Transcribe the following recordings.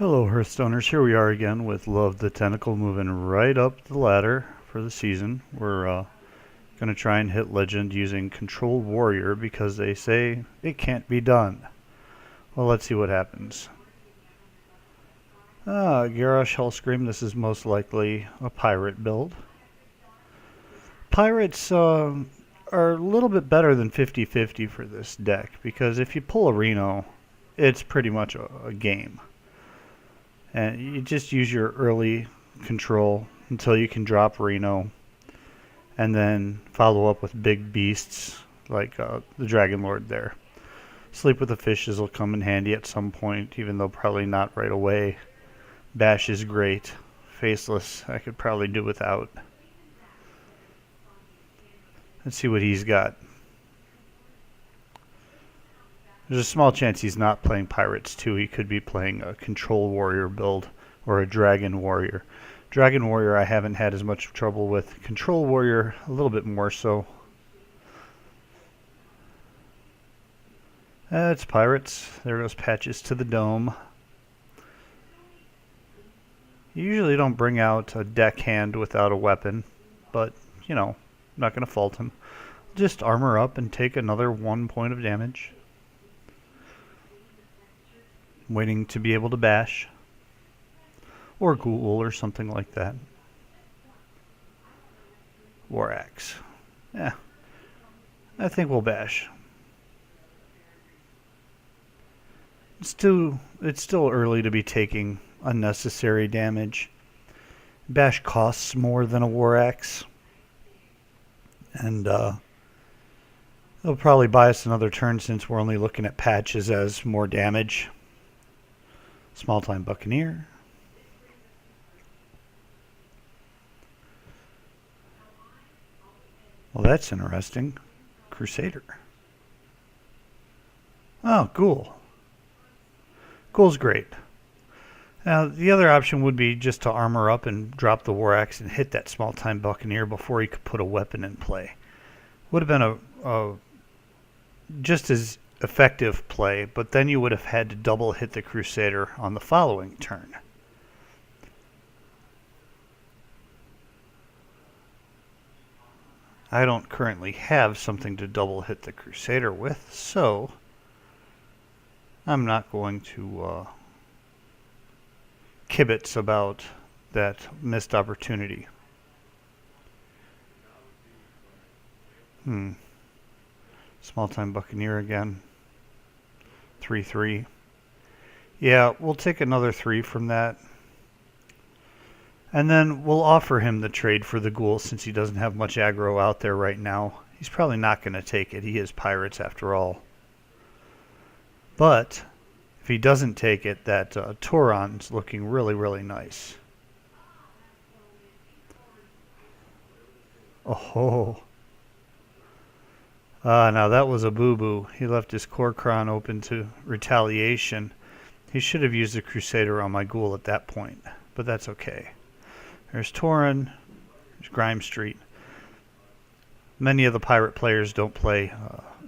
Hello Hearthstoners, here we are again with Love the Tentacle, moving right up the ladder for the season. We're going to try and hit Legend using Control Warrior because they say it can't be done. Well, let's see what happens. Garrosh Hellscream, this is most likely a pirate build. Pirates are a little bit better than 50-50 for this deck because if you pull a Reno, it's pretty much a game. And you just use your early control until you can drop Reno, and then follow up with big beasts like the Dragon Lord there. Sleep with the Fishes will come in handy at some point, even though probably not right away. Bash is great. Faceless I could probably do without. Let's see what he's got. There's a small chance he's not playing Pirates too. He could be playing a Control Warrior build or a Dragon Warrior. Dragon Warrior I haven't had as much trouble with. Control Warrior a little bit more so. It's Pirates. There goes Patches to the dome. You usually don't bring out a deck hand without a weapon, but you know, I'm not going to fault him. Just armor up and take another 1 point of damage. Waiting to be able to bash. Or Ghoul or something like that. War Axe. Yeah. I think we'll bash. It's still early to be taking unnecessary damage. Bash costs more than a War Axe. And they'll probably buy us another turn since we're only looking at Patches as more damage. Small Time Buccaneer. Well, that's interesting. Crusader. Oh, Ghoul. Ghoul's great. Now, the other option would be just to armor up and drop the War Axe and hit that Small Time Buccaneer before he could put a weapon in play. Would have been a just as effective play, but then you would have had to double hit the Crusader on the following turn. I don't currently have something to double hit the Crusader with, so I'm not going to kibitz about that missed opportunity. Small Time Buccaneer again. 3-3. Yeah, we'll take another 3 from that. And then we'll offer him the trade for the Ghoul since he doesn't have much aggro out there right now. He's probably not going to take it. He is Pirates after all. But if he doesn't take it, that Tauron's looking really, really nice. Oh. Now that was a boo-boo. He left his Kor'kron open to retaliation. He should have used the Crusader on my Ghoul at that point, but that's okay. There's Tauron. There's Grime Street. Many of the pirate players don't play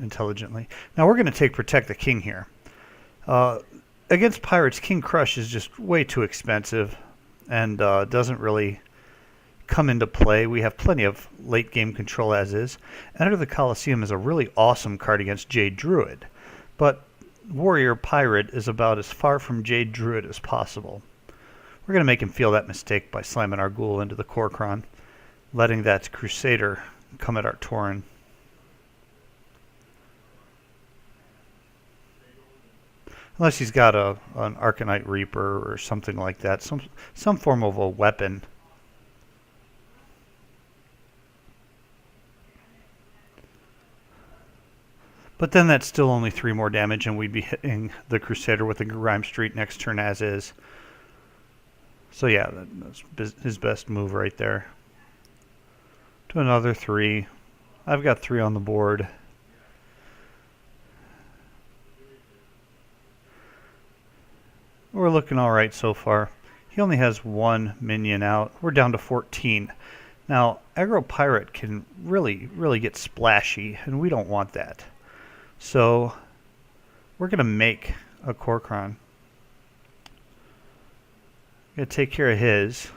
intelligently. Now we're going to take Protect the King here. Against pirates, King Crush is just way too expensive and doesn't really come into play. We have plenty of late game control as is. Enter the Colosseum is a really awesome card against Jade Druid, but Warrior Pirate is about as far from Jade Druid as possible. We're going to make him feel that mistake by slamming our Ghoul into the Kor'kron, letting that Crusader come at our Tauron. Unless he's got an Arcanite Reaper or something like that, some form of a weapon. But then that's still only 3 more damage, and we'd be hitting the Crusader with the Grime Street next turn as is. So yeah, that's his best move right there. To another 3. I've got 3 on the board. We're looking alright so far. He only has 1 minion out. We're down to 14. Now, Aggro Pirate can really, really get splashy, and we don't want that. So we're going to make a Kor'kron. Gonna take care of his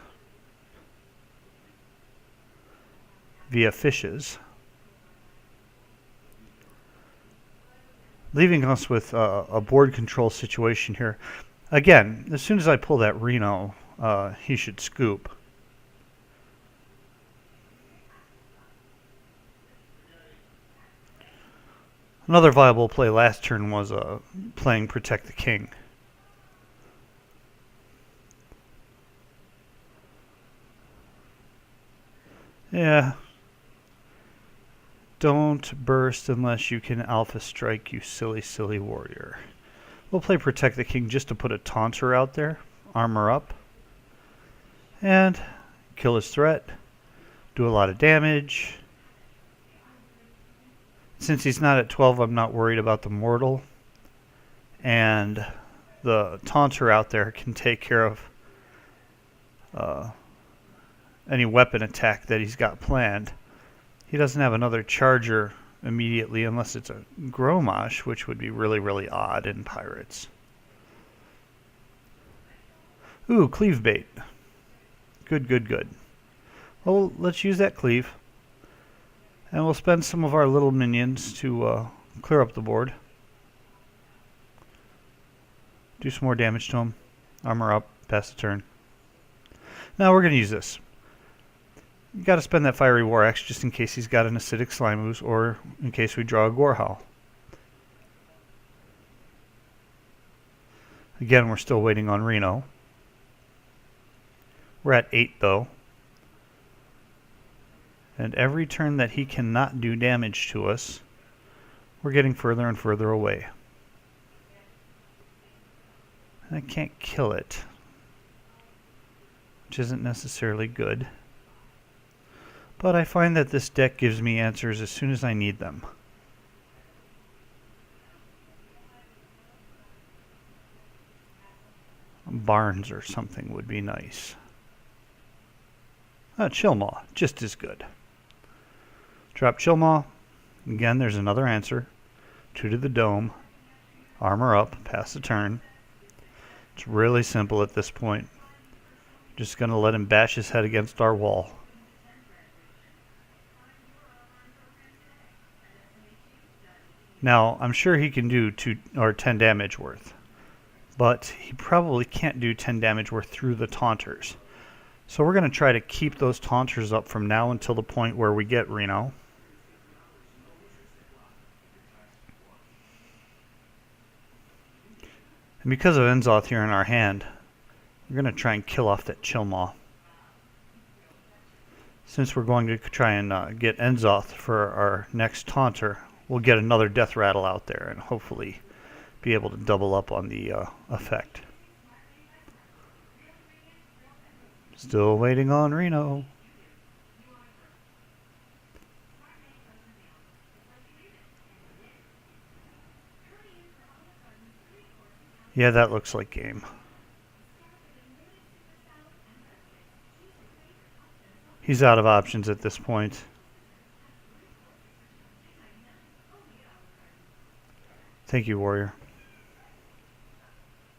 via fishes, leaving us with a board control situation here. Again, as soon as I pull that Reno, he should scoop. Another viable play last turn was playing Protect the King. Yeah. Don't burst unless you can Alpha Strike, you silly, silly warrior. We'll play Protect the King just to put a taunter out there. Armor up. And kill his threat. Do a lot of damage. Since he's not at 12, I'm not worried about the mortal. And the taunter out there can take care of any weapon attack that he's got planned. He doesn't have another charger immediately unless it's a Gromash, which would be really, really odd in Pirates. Ooh, Cleave Bait. Good, good, good. Well, let's use that Cleave. And we'll spend some of our little minions to clear up the board. Do some more damage to him. Armor up, pass the turn. Now we're going to use this. You got to spend that Fiery War Axe just in case he's got an Acidic Slime Ooze or in case we draw a Gorehowl. Again, we're still waiting on Reno. We're at 8 though. And every turn that he cannot do damage to us, we're getting further and further away. I can't kill it, which isn't necessarily good. But I find that this deck gives me answers as soon as I need them. Barnes or something would be nice. Chillmaw, just as good. Drop Chillmaw. Again, there's another answer. 2 to the dome. Armor up, pass the turn. It's really simple at this point. Just going to let him bash his head against our wall. Now, I'm sure he can do 2 or 10 damage worth, but he probably can't do 10 damage worth through the taunters. So we're going to try to keep those taunters up from now until the point where we get Reno. And because of Enzoth here in our hand, we're going to try and kill off that Chillmaw. Since we're going to try and get Enzoth for our next taunter, we'll get another Death Rattle out there and hopefully be able to double up on the effect. Still waiting on Reno. Yeah, that looks like game. He's out of options at this point. Thank you, Warrior.